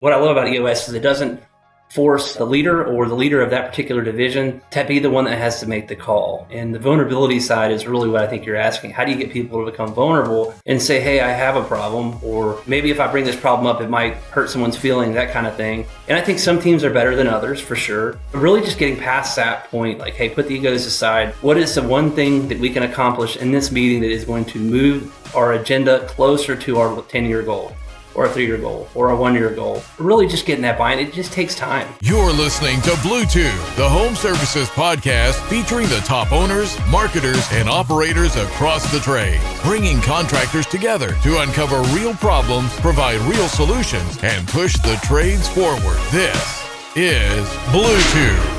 What I love about EOS is it doesn't force the leader or the leader of that particular division to be the one that has to make the call. And the vulnerability side is really what I think you're asking. How do you get people to become vulnerable and say, hey, I have a problem, or maybe if I bring this problem up, it might hurt someone's feelings, that kind of thing. And I think some teams are better than others for sure. But really just getting past that point, like, hey, put the egos aside. What is the one thing that we can accomplish in this meeting that is going to move our agenda closer to our 10-year goal? Or a 3-year goal, or a 1-year goal. Really just getting that buy-in, it just takes time. You're listening to BlueTube, the home services podcast featuring the top owners, marketers, and operators across the trade, bringing contractors together to uncover real problems, provide real solutions, and push the trades forward. This is BlueTube.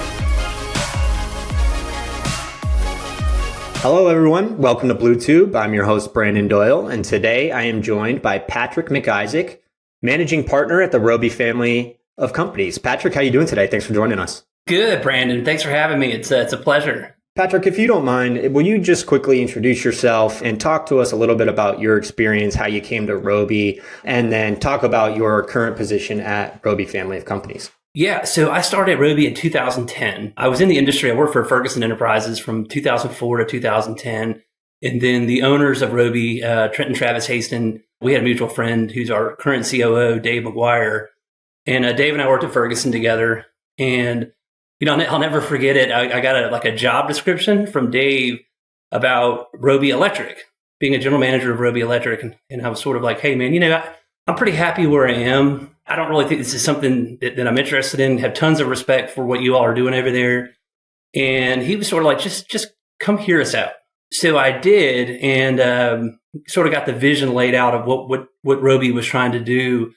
Hello, everyone. Welcome to BlueTube. I'm your host, Brandon Doyle, and today I am joined by Patrick MacIsaac, managing partner at the Roby Family of Companies. Patrick, how are you doing today? Thanks for joining us. Good, Brandon. Thanks for having me. It's a pleasure. Patrick, if you don't mind, will you just quickly introduce yourself and talk to us a little bit about your experience, how you came to Roby, and then talk about your current position at Roby Family of Companies? Yeah, so I started at Roby in 2010. I was in the industry. I worked for Ferguson Enterprises from 2004 to 2010. And then the owners of Roby, Trent and Travis Haston, we had a mutual friend who's our current COO, Dave McGuire. And Dave and I worked at Ferguson together. And, I'll never forget it. I got a job description from Dave about Roby Electric, being a general manager of Roby Electric. And I was sort of like, hey, man, I'm pretty happy where I am. I don't really think this is something that I'm interested in. Have tons of respect for what you all are doing over there. And he was sort of like, just come hear us out. So I did, and sort of got the vision laid out of what Roby was trying to do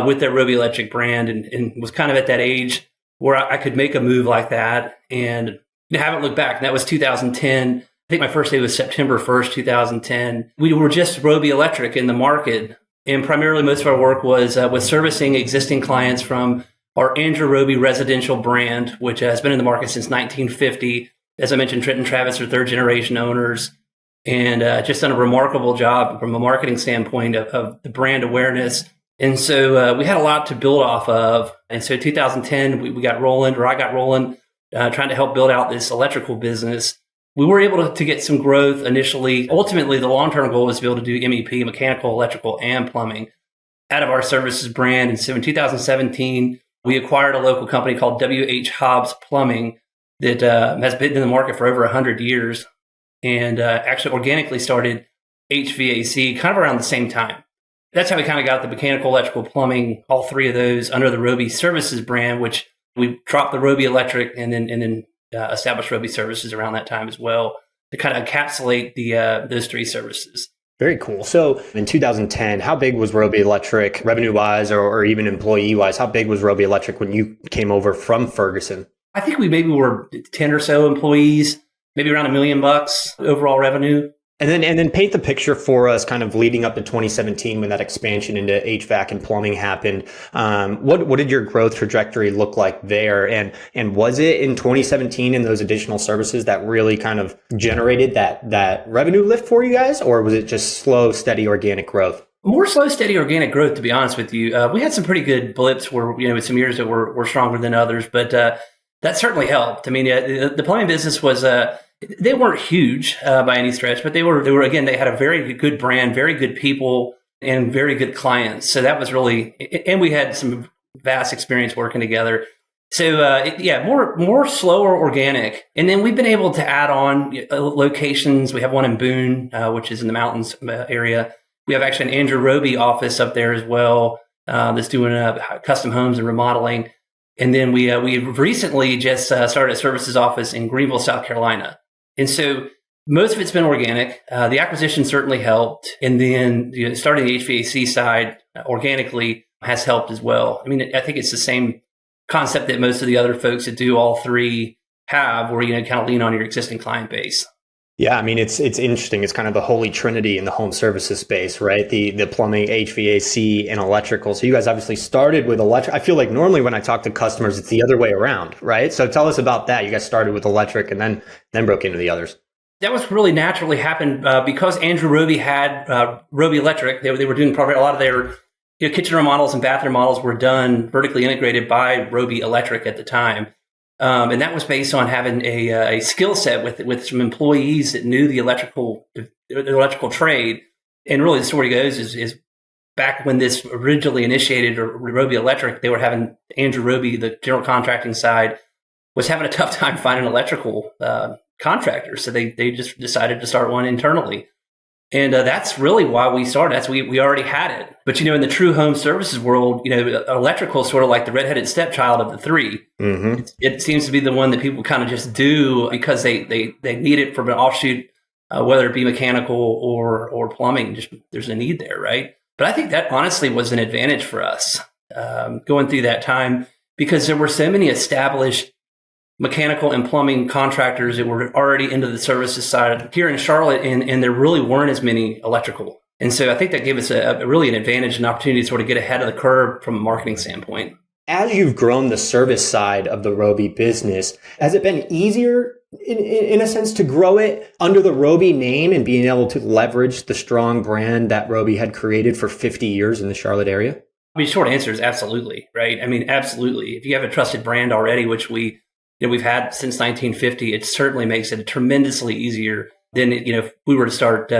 with their Roby Electric brand, and was kind of at that age where I could make a move like that and haven't looked back. And that was 2010. I think my first day was September 1st, 2010. We were just Roby Electric in the market. And primarily, most of our work was servicing existing clients from our Andrew Roby residential brand, which has been in the market since 1950. As I mentioned, Trent and Travis are third-generation owners, and just done a remarkable job from a marketing standpoint of the brand awareness. And so we had a lot to build off of. And so 2010, we got rolling, or I got rolling, trying to help build out this electrical business. We were able to get some growth initially. Ultimately, the long-term goal was to be able to do MEP, mechanical, electrical, and plumbing out of our services brand. And so in 2017, we acquired a local company called W.H. Hobbs Plumbing that has been in the market for over 100 years, and actually organically started HVAC kind of around the same time. That's how we kind of got the mechanical, electrical, plumbing, all three of those under the Roby Services brand, which we dropped the Roby Electric and then established Roby Services around that time as well to kind of encapsulate those three services. Very cool. So in 2010, how big was Roby Electric revenue-wise or even employee-wise? How big was Roby Electric when you came over from Ferguson? I think we maybe were 10 or so employees, maybe around $1 million overall revenue. And then paint the picture for us kind of leading up to 2017 when that expansion into HVAC and plumbing happened. What did your growth trajectory look like there? And was it in 2017 and those additional services that really kind of generated that revenue lift for you guys? Or was it just slow, steady, organic growth? More slow, steady, organic growth, to be honest with you. We had some pretty good blips where, with some years that were stronger than others, but that certainly helped. I mean, the plumbing business was... they weren't huge by any stretch, but they were again, they had a very good brand, very good people, and very good clients. So that was really, and we had some vast experience working together. So more slower organic. And then we've been able to add on locations. We have one in Boone, which is in the mountains area. We have actually an Andrew Roby office up there as well, that's doing custom homes and remodeling. And then we recently just started a services office in Greenville, South Carolina. And so most of it's been organic. The acquisition certainly helped. And then starting the HVAC side organically has helped as well. I mean, I think it's the same concept that most of the other folks that do all three have, where you kind of lean on your existing client base. Yeah, I mean, it's interesting. It's kind of the holy trinity in the home services space, right? The plumbing, HVAC, and electrical. So you guys obviously started with electric. I feel like normally when I talk to customers, it's the other way around, right? So tell us about that. You guys started with electric and then broke into the others. That was really naturally happened because Andrew Roby had Roby Electric. They were doing probably a lot of their kitchen remodels and bathroom remodels were done vertically integrated by Roby Electric at the time. And that was based on having a skill set with some employees that knew the electrical trade. And really the story goes is back when this originally initiated Roby Electric, they were having Andrew Roby, the general contracting side, was having a tough time finding electrical contractors. So they just decided to start one internally. And that's really why we started. That's we already had it. But, in the true home services world, electrical is sort of like the redheaded stepchild of the three. Mm-hmm. It seems to be the one that people kind of just do because they need it from an offshoot, whether it be mechanical or plumbing. Just there's a need there, right? But I think that honestly was an advantage for us going through that time because there were so many established mechanical and plumbing contractors that were already into the services side here in Charlotte, and there really weren't as many electrical. And so I think that gave us really an advantage and opportunity to sort of get ahead of the curve from a marketing standpoint. As you've grown the service side of the Roby business, has it been easier in a sense to grow it under the Roby name and being able to leverage the strong brand that Roby had created for 50 years in the Charlotte area? Short answer is absolutely, right? Absolutely. If you have a trusted brand already, which we've had since 1950, it certainly makes it tremendously easier than, if we were to start,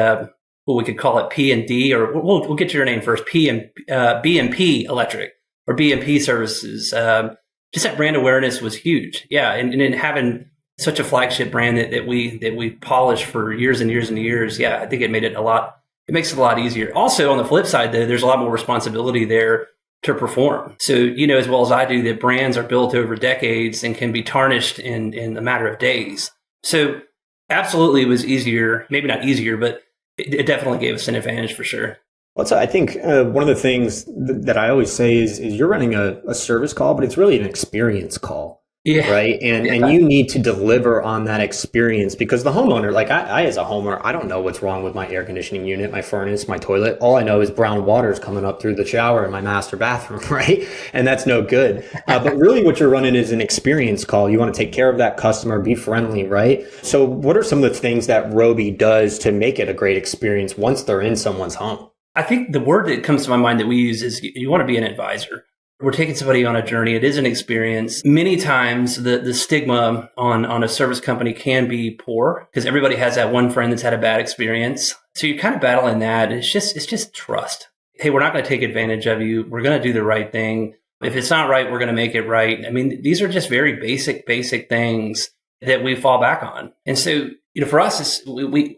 we could call it P&D, or we'll get to your name first, B&P Electric or B&P Services. Just that brand awareness was huge. Yeah. And then having such a flagship brand that we polished for years and years and years. Yeah. I think it makes it a lot easier. Also on the flip side though, there's a lot more responsibility there to perform. So, as well as I do, that brands are built over decades and can be tarnished in a matter of days. So absolutely it was easier, maybe not easier, but it definitely gave us an advantage for sure. Well, so I think one of the things that I always say is you're running a service call, but it's really an experience call. Yeah. Right. And you need to deliver on that experience because the homeowner, like I as a homeowner, I don't know what's wrong with my air conditioning unit, my furnace, my toilet. All I know is brown water is coming up through the shower in my master bathroom. Right. And that's no good. But really what you're running is an experience call. You want to take care of that customer, be friendly. Right. So what are some of the things that Roby does to make it a great experience once they're in someone's home? I think the word that comes to my mind that we use is you want to be an advisor. We're taking somebody on a journey. It is an experience. Many times the stigma on a service company can be poor because everybody has that one friend that's had a bad experience. So you're kind of battling that. It's just trust. Hey, we're not going to take advantage of you. We're going to do the right thing. If it's not right, we're going to make it right. These are just very basic things that we fall back on. And so, for us,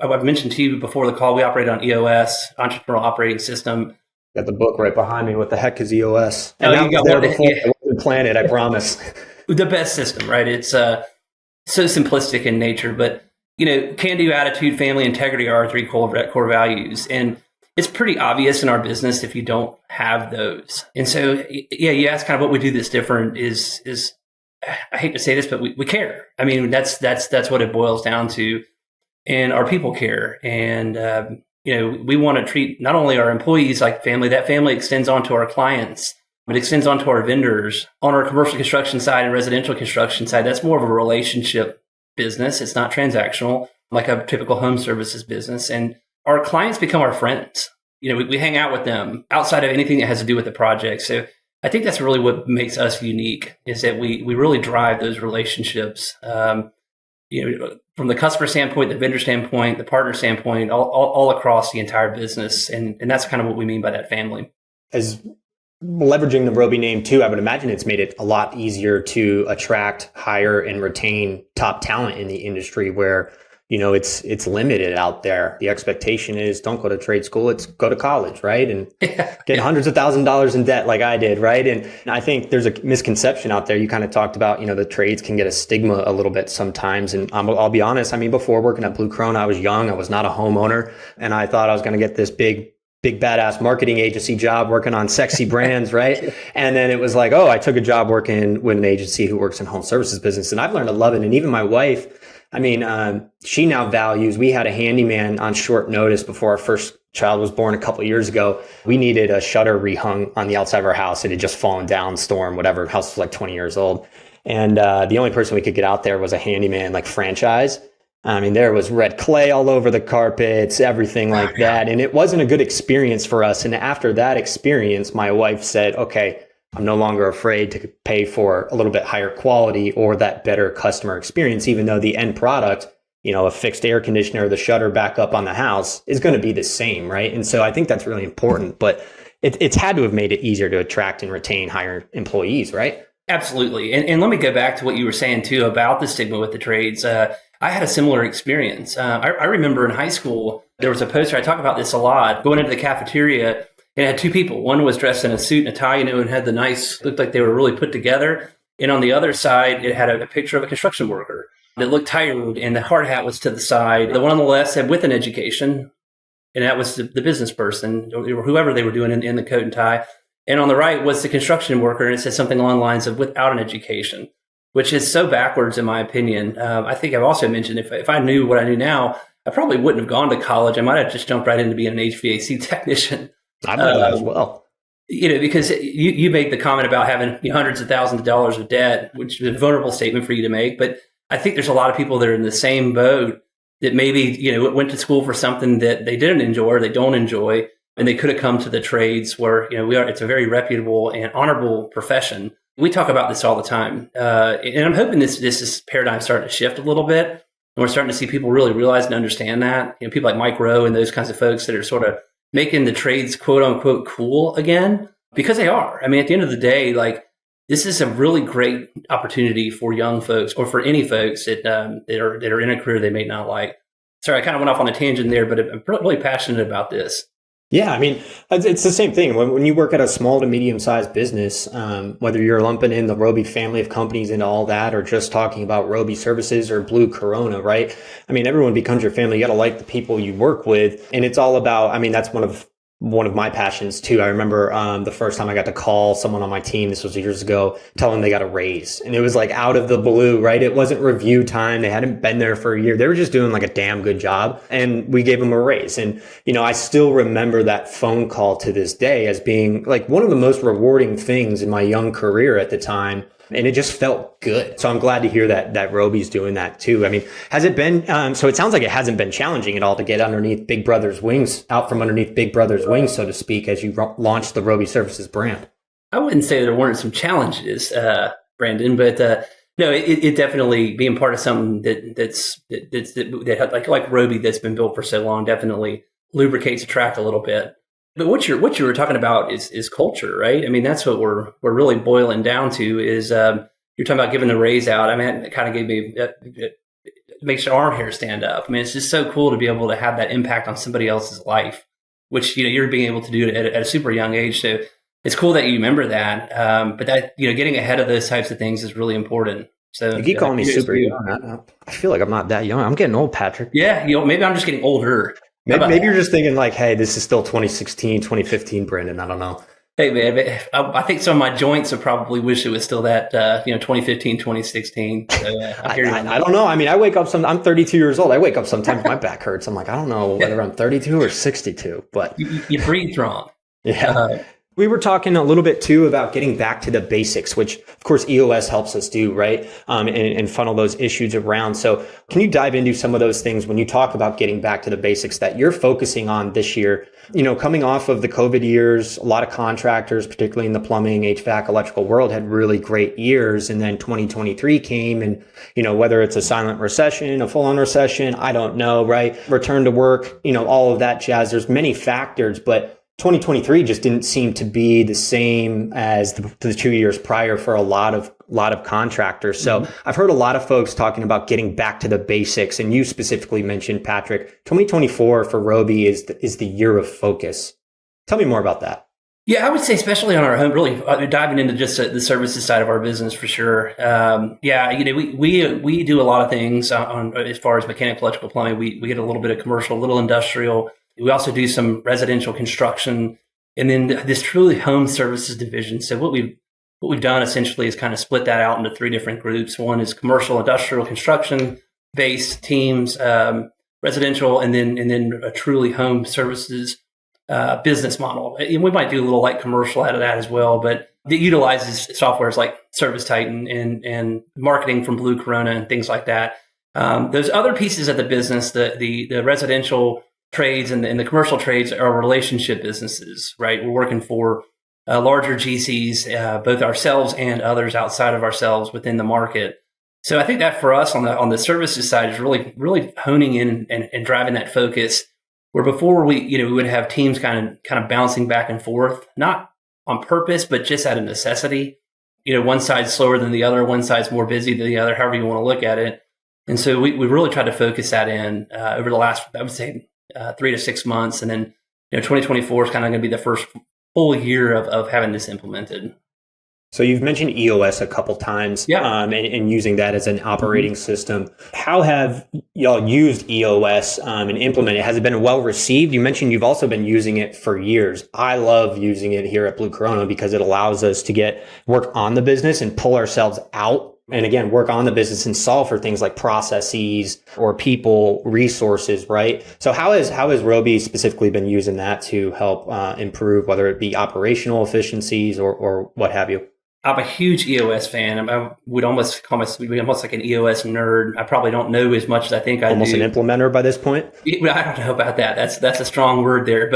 I've mentioned to you before the call, we operate on EOS, Entrepreneurial Operating System. Got the book right behind me. What the heck is EOS? And you got there before I wasn't planted, I promise. The best system, right? It's so simplistic in nature, but can-do attitude, family integrity are our three core values, and it's pretty obvious in our business if you don't have those. And so, you ask kind of what we do that's different is I hate to say this, but we care. That's what it boils down to, and our people care, and we want to treat not only our employees like family, that family extends onto our clients, but extends onto our vendors. On our commercial construction side and residential construction side, that's more of a relationship business. It's not transactional like a typical home services business. And our clients become our friends. We hang out with them outside of anything that has to do with the project. So I think that's really what makes us unique is that we really drive those relationships. From the customer standpoint, the vendor standpoint, the partner standpoint, all across the entire business. And that's kind of what we mean by that family. As leveraging the Roby name too, I would imagine it's made it a lot easier to attract, hire, and retain top talent in the industry where, it's limited out there. The expectation is don't go to trade school, it's go to college, right? And get hundreds of $1,000s in debt like I did, right? And I think there's a misconception out there. You kind of talked about, the trades can get a stigma a little bit sometimes. And I'll be honest, before working at Blue Corona, I was young, I was not a homeowner, and I thought I was going to get this big badass marketing agency job working on sexy brands, right? And then it was like, I took a job working with an agency who works in home services business, and I've learned to love it. And even my wife, she now values, we had a handyman on short notice before our first child was born a couple of years ago. We needed a shutter rehung on the outside of our house. It had just fallen down, storm, whatever. The house was like 20 years old. And the only person we could get out there was a handyman, like franchise. I mean, there was red clay all over the carpets, everything like that. And it wasn't a good experience for us. And after that experience, my wife said, okay, I'm no longer afraid to pay for a little bit higher quality or that better customer experience, even though the end product, a fixed air conditioner, the shutter back up on the house is going to be the same, right? And so I think that's really important. But it's had to have made it easier to attract and retain higher employees, right? Absolutely. And let me go back to what you were saying, too, about the stigma with the trades. I had a similar experience. I remember in high school, there was a poster, I talk about this a lot, going into the cafeteria, and it had two people. One was dressed in a suit and a tie, and had the looked like they were really put together. And on the other side, it had a picture of a construction worker that looked tired, and the hard hat was to the side. The one on the left said, with an education, and that was the business person, or whoever they were doing in the coat and tie. And on the right was the construction worker, and it said something along the lines of without an education, which is so backwards in my opinion. I think I've also mentioned if I knew what I knew now, I probably wouldn't have gone to college. I might have just jumped right into being an HVAC technician. I believe that as well. Because you made the comment about having hundreds of thousands of dollars of debt, which is a vulnerable statement for you to make. But I think there's a lot of people that are in the same boat that maybe, went to school for something that they didn't enjoy or they don't enjoy. And they could have come to the trades where, it's a very reputable and honorable profession. We talk about this all the time. And I'm hoping this paradigm starting to shift a little bit. And we're starting to see people really realize and understand that. People like Mike Rowe and those kinds of folks that are sort of making the trades quote unquote cool again, because they are. I mean, at the end of the day, this is a really great opportunity for young folks or for any folks that are in a career they may not like. Sorry, I kind of went off on a tangent there, but I'm really passionate about this. Yeah, I mean, it's the same thing. When you work at a small to medium-sized business, whether you're lumping in the Roby family of companies into all that, or just talking about Roby Services or Blue Corona, right? I mean, everyone becomes your family. You got to like the people you work with. And it's all about, that's one of my passions too. I remember the first time I got to call someone on my team, this was years ago, tell them they got a raise. And it was out of the blue, right? It wasn't review time. They hadn't been there for a year. They were just doing a damn good job. And we gave them a raise. And, I still remember that phone call to this day as being one of the most rewarding things in my young career at the time. And it just felt good. So I'm glad to hear that Roby's doing that too. I mean, has it been, so it sounds like it hasn't been challenging at all to get out from underneath Big Brother's wings, so to speak, as you launched the Roby Services brand. I wouldn't say there weren't some challenges, Brandon, but no, it definitely being part of something that like Roby that's been built for so long definitely lubricates the track a little bit. But what you were talking about is culture, right? I mean, that's what we're really boiling down to is you're talking about giving a raise out. I mean, it kind of gave me it makes your arm hair stand up. I mean, it's just so cool to be able to have that impact on somebody else's life, which you're being able to do at a super young age. So it's cool that you remember that. But that getting ahead of those types of things is really important. So you keep calling me super young. I feel like I'm not that young. I'm getting old, Patrick. Yeah, maybe I'm just getting older. Maybe you're just thinking hey, this is still 2016, 2015, Brandon. I don't know. Hey, man, I think some of my joints would probably wish it was still that, 2015, 2016. So, I don't know. I mean, I'm 32 years old. I wake up sometimes, my back hurts. I'm I don't know whether I'm 32 or 62, but you breathe wrong. Yeah. We were talking a little bit too about getting back to the basics, which of course EOS helps us do, right? And funnel those issues around. So can you dive into some of those things when you talk about getting back to the basics that you're focusing on this year? Coming off of the COVID years, a lot of contractors, particularly in the plumbing, HVAC, electrical world, had really great years. And then 2023 came and, whether it's a silent recession, a full-on recession, I don't know, right? Return to work, all of that jazz. There's many factors, but 2023 just didn't seem to be the same as the 2 years prior for a lot of contractors. So I've heard a lot of folks talking about getting back to the basics. And you specifically mentioned, Patrick, 2024 for Roby is the year of focus. Tell me more about that. Yeah, I would say especially on our home, really diving into just the services side of our business for sure. We do a lot of things on as far as mechanical, electrical, plumbing. We get a little bit of commercial, a little industrial. We also do some residential construction, and then this truly home services division. So what we've done essentially is kind of split that out into three different groups. One is commercial, industrial, construction based teams, residential, and then a truly home services business model. And we might do a little light commercial out of that as well, but it utilizes softwares like Service Titan and marketing from Blue Corona and things like that. Those other pieces of the business, the residential trades and the commercial trades, are relationship businesses, right? We're working for larger GCs, both ourselves and others outside of ourselves within the market. So I think that for us on the services side is really honing in and driving that focus. Where before we would have teams kind of bouncing back and forth, not on purpose, but just out of necessity. One side's slower than the other, one side's more busy than the other, however you want to look at it. And so we really tried to focus that in over the last, I would say, 3 to 6 months. And then 2024 is kind of going to be the first full year of having this implemented. So you've mentioned EOS a couple times, and using that as an operating system. How have y'all used EOS and implemented it? Has it been well received? You mentioned you've also been using it for years. I love using it here at Blue Corona because it allows us to work on the business and pull ourselves out. And again, work on the business and solve for things like processes or people, resources, right? So how has Roby specifically been using that to help improve, whether it be operational efficiencies or what have you? I'm a huge EOS fan. I would almost call myself almost like an EOS nerd. I probably don't know as much as I think I do. Almost an implementer by this point? I don't know about that. That's a strong word there.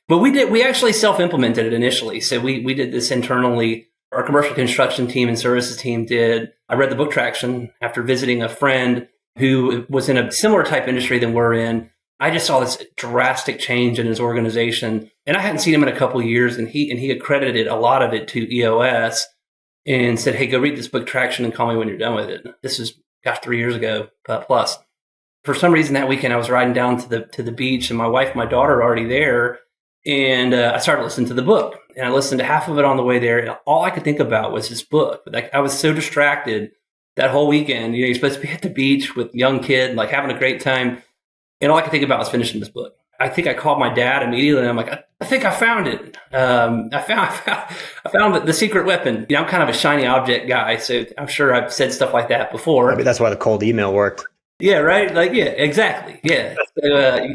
But we actually self-implemented it initially. So we did this internally. Our commercial construction team and services team did. I read the book Traction after visiting a friend who was in a similar type industry than we're in. I just saw this drastic change in his organization, and I hadn't seen him in a couple of years, and he accredited a lot of it to EOS and said, "Hey, go read this book Traction and call me when you're done with it." This is 3 years ago plus. For some reason that weekend I was riding down to the beach, and my wife and my daughter are already there, and I started listening to the book, and I listened to half of it on the way there, and all I could think about was this book. I was so distracted that whole weekend. You're supposed to be at the beach with young kid, having a great time. And all I could think about was finishing this book. I think I called my dad immediately, and I'm like, I think I found it. I found the secret weapon. I'm kind of a shiny object guy, so I'm sure I've said stuff like that before. Maybe that's why the cold email worked. Yeah, right? Exactly. Yeah. So,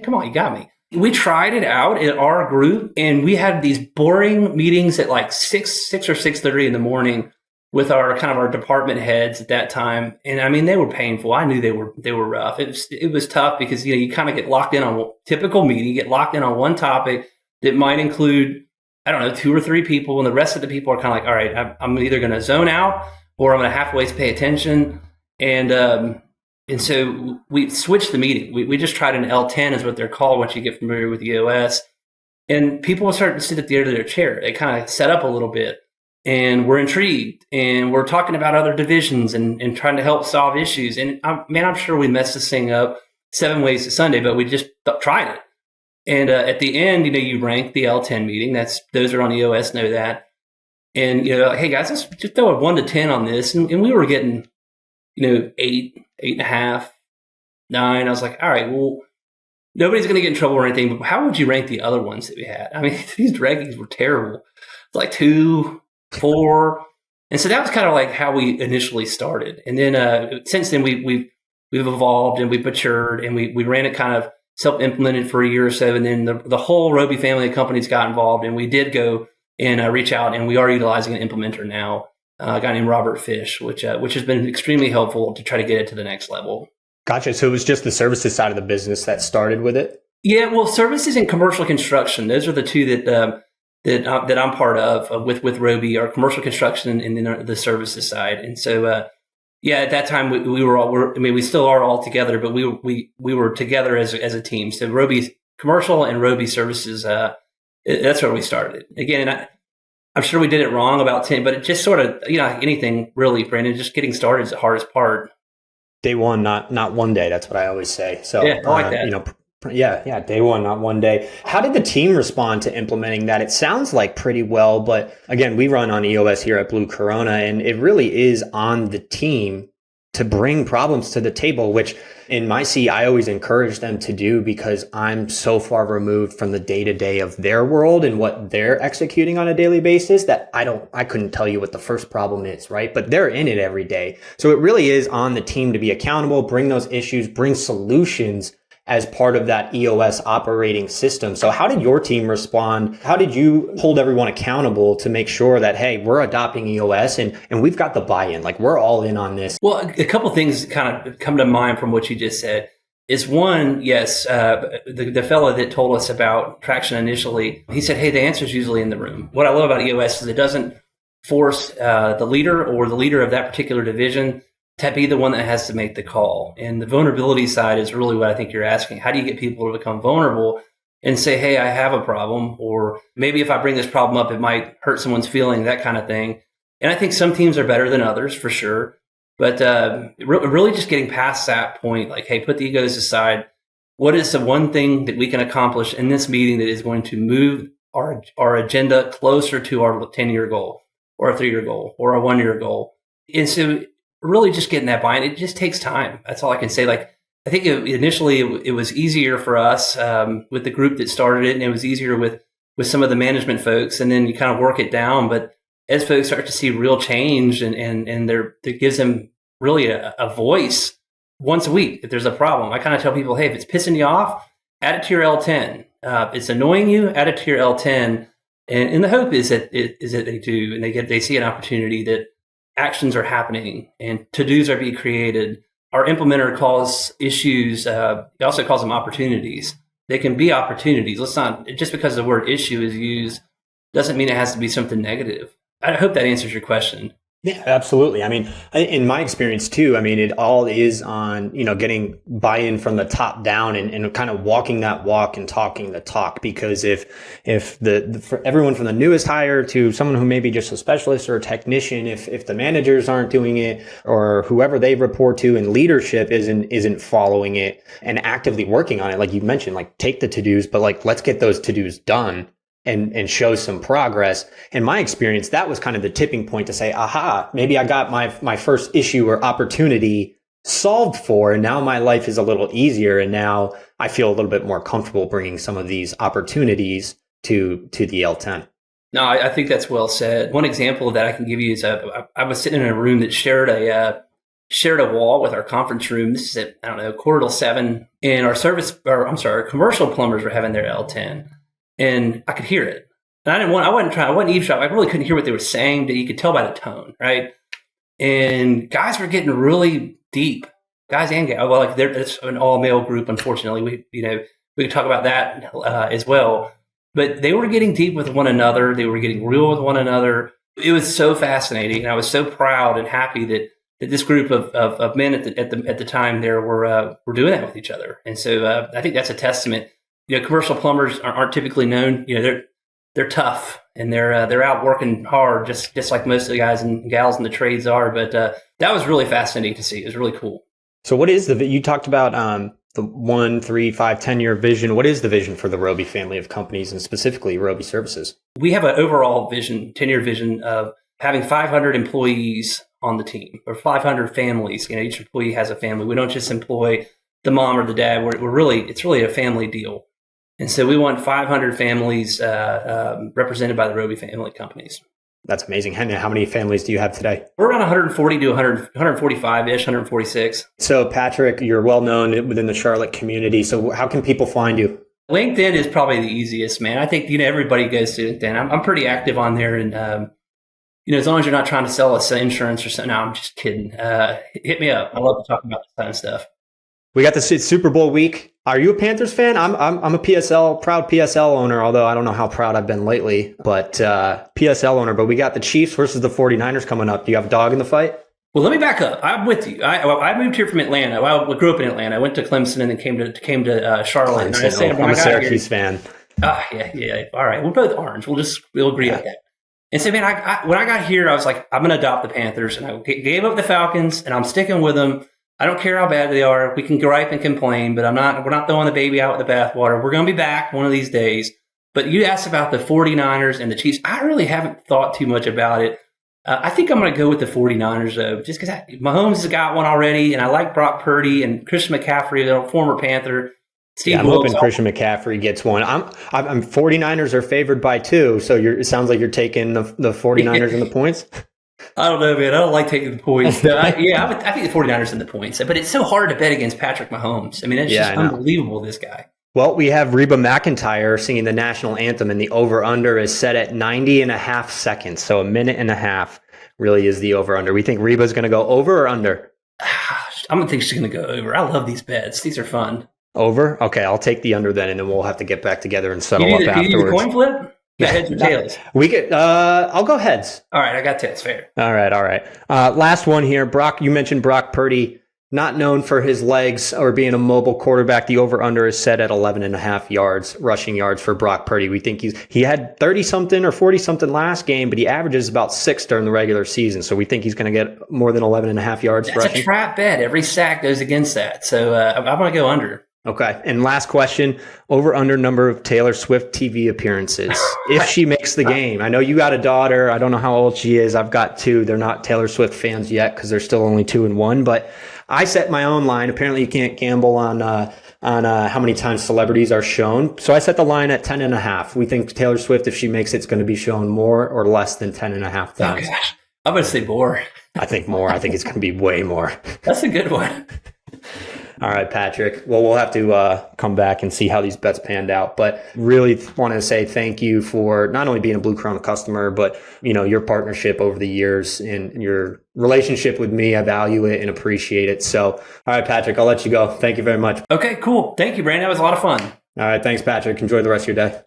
come on, you got me. We tried it out in our group, and we had these boring meetings at 6 or 6:30 in the morning with our department heads at that time. And I mean, they were painful. I knew they were rough. It was tough because, you kind of get locked in on typical meeting, you get locked in on one topic that might include, 2 or 3 people. And the rest of the people are kind of like, all right, I'm either going to zone out or I'm going to halfway pay attention. And so we switched the meeting. We just tried an L10 is what they're called once you get familiar with EOS. And people will start to sit at the end of their chair. They kind of set up a little bit. And we're intrigued, and we're talking about other divisions and trying to help solve issues. And I'm sure we messed this thing up 7 ways to Sunday, but we just tried it. And at the end, you rank the L10 meeting. Those are on EOS know that. And hey guys, let's just throw a 1 to 10 on this. And we were getting 8, 8.5, 9. I was like, all right, well, nobody's going to get in trouble or anything. But how would you rank the other ones that we had? I mean, these rankings were terrible. It's 2, 4. And so that was kind of how we initially started. And then since then we've evolved and we've matured, and we ran it kind of self-implemented for a year or so. And then the whole Roby family of companies got involved, and we did go and reach out, and we are utilizing an implementer now, a guy named Robert Fish, which has been extremely helpful to try to get it to the next level. Gotcha. So it was just the services side of the business that started with it? Yeah, well, services and commercial construction, those are the two that I'm part of with Roby, our commercial construction and then the services side. And so, at that time we still are all together, but we were together as a team. So Roby commercial and Roby services, that's where we started. Again, I'm sure we did it wrong about 10, but it just sort of, like anything really, Brandon, just getting started is the hardest part. Day one, not one day. That's what I always say. So yeah, I like that. Yeah. Day one, not one day. How did the team respond to implementing that? It sounds like pretty well, but again, we run on EOS here at Blue Corona, and it really is on the team to bring problems to the table, which in my seat, I always encourage them to do because I'm so far removed from the day-to-day of their world and what they're executing on a daily basis that I couldn't tell you what the first problem is, right? But they're in it every day. So it really is on the team to be accountable, bring those issues, bring solutions, as part of that EOS operating system. So how did your team respond? How did you hold everyone accountable to make sure that, hey, we're adopting EOS and we've got the buy-in, like we're all in on this? Well, a couple of things kind of come to mind from what you just said. Is one, yes, the fellow that told us about traction initially, he said, hey, the answer is usually in the room. What I love about EOS is it doesn't force the leader or the leader of that particular division to be the one that has to make the call. And the vulnerability side is really what I think you're asking. How do you get people to become vulnerable and say, hey, I have a problem, or maybe if I bring this problem up, it might hurt someone's feeling, that kind of thing. And I think some teams are better than others for sure. But really just getting past that point, like, hey, put the egos aside. What is the one thing that we can accomplish in this meeting that is going to move our agenda closer to our 10-year goal or a 3-year goal or a 1-year goal? And so really just getting that buy-in, it just takes time. That's all I can say. Like, I think initially it was easier for us with the group that started it, and it was easier with some of the management folks, and then you kind of work it down. But as folks start to see real change and it gives them really a voice once a week. If there's a problem, I kind of tell people, hey, if it's pissing you off, add it to your L10. If it's annoying you, add it to your L10. And the hope is that they do, and they see an opportunity that actions are happening and to-dos are being created. Our implementer calls issues, he also calls them opportunities. They can be opportunities. Let's not, just because the word issue is used doesn't mean it has to be something negative. I hope that answers your question. Yeah, absolutely. I mean, in my experience too, I mean, it all is on, getting buy-in from the top down and kind of walking that walk and talking the talk. Because if for everyone from the newest hire to someone who may be just a specialist or a technician, if the managers aren't doing it or whoever they report to in leadership isn't following it and actively working on it, like you mentioned, like take the to-dos, but like, let's get those to-dos done. And show some progress. In my experience, that was kind of the tipping point to say, aha, maybe I got my first issue or opportunity solved for, and now my life is a little easier. And now I feel a little bit more comfortable bringing some of these opportunities to the L10. No, I think that's well said. One example that I can give you is I was sitting in a room that shared a wall with our conference room. This is at, I don't know, quarter till 7, and our commercial plumbers were having their L10. And I could hear it. And I wasn't eavesdropping. I really couldn't hear what they were saying, but you could tell by the tone, right? And guys were getting really deep. Guys and gals. Well, like it's an all-male group, unfortunately. We could talk about that as well. But they were getting deep with one another. They were getting real with one another. It was so fascinating. And I was so proud and happy that this group of men at the time there were doing that with each other. And so I think that's a testament. Commercial plumbers aren't typically known. They're tough and they're out working hard, just like most of the guys and gals in the trades are. But that was really fascinating to see. It was really cool. So, what is you talked about the 1, 3, 5, 10-year vision? What is the vision for the Roby family of companies and specifically Roby Services? We have an overall vision, 10-year vision of having 500 employees on the team or 500 families. Each employee has a family. We don't just employ the mom or the dad. It's really a family deal. And so we want 500 families represented by the Roby Family of Companies. That's amazing. How many families do you have today? We're around 140 to 145-ish, 146. So Patrick, you're well known within the Charlotte community. So how can people find you? LinkedIn is probably the easiest, man. I think, everybody goes to LinkedIn. I'm pretty active on there. And, as long as you're not trying to sell us insurance or something. No, I'm just kidding. Hit me up. I love to talk about this kind of stuff. We got the Super Bowl week. Are you a Panthers fan? I'm a proud PSL owner, although I don't know how proud I've been lately, but PSL owner. But we got the Chiefs versus the 49ers coming up. Do you have a dog in the fight? Well, let me back up. I'm with you. I moved here from Atlanta. I grew up in Atlanta. I went to Clemson and then came to Charlotte. Clemson. I'm a Syracuse fan. Yeah. All right. We're both orange. We'll agree on that. And so, man, when I got here, I was like, I'm going to adopt the Panthers, and I gave up the Falcons, and I'm sticking with them. I don't care how bad they are. We can gripe and complain, but we're not throwing the baby out with the bathwater. We're going to be back one of these days. But you asked about the 49ers and the Chiefs. I really haven't thought too much about it. I think I'm going to go with the 49ers, though, just because Mahomes has got one already, and I like Brock Purdy and Christian McCaffrey, the former Panther. I'm hoping Christian McCaffrey gets one. I'm 49ers are favored by 2, so it sounds like you're taking the 49ers and the points. I don't know, man. I don't like taking the points. I think the 49ers in the points, but it's so hard to bet against Patrick Mahomes. I mean, it's just unbelievable, this guy. Well, we have Reba McEntire singing the national anthem, and the over-under is set at 90 and a half seconds. So a minute and a half really is the over-under. We think Reba's going to go over or under? I'm going to think she's going to go over. I love these bets. These are fun. Over? Okay, I'll take the under then, and then we'll have to get back together and settle up afterwards. You do the coin flip? You got heads or tails? We get. I'll go heads. All right, I got tails. Fair. All right. Last one here. Brock, you mentioned Brock Purdy, not known for his legs or being a mobile quarterback. The over-under is set at 11 and a half yards, rushing yards for Brock Purdy. We think he had 30-something or 40-something last game, but he averages about 6 during the regular season. So we think he's going to get more than 11 and a half yards rushing. That's a trap bet. Every sack goes against that. So I'm going to go under. Okay. And last question, over-under number of Taylor Swift TV appearances if she makes the game. I know you got a daughter. I don't know how old she is. I've got 2. They're not Taylor Swift fans yet because they're still only 2 and 1. But I set my own line. Apparently, you can't gamble on how many times celebrities are shown. So I set the line at 10 and a half. We think Taylor Swift, if she makes it, it's going to be shown more or less than 10 and a half times. Oh, gosh. I'm going to say more. I think more. I think it's going to be way more. That's a good one. All right, Patrick. Well, we'll have to come back and see how these bets panned out. But really want to say thank you for not only being a Blue Crown customer, but your partnership over the years and your relationship with me. I value it and appreciate it. So, all right, Patrick, I'll let you go. Thank you very much. Okay, cool. Thank you, Brandon. That was a lot of fun. All right, thanks, Patrick. Enjoy the rest of your day.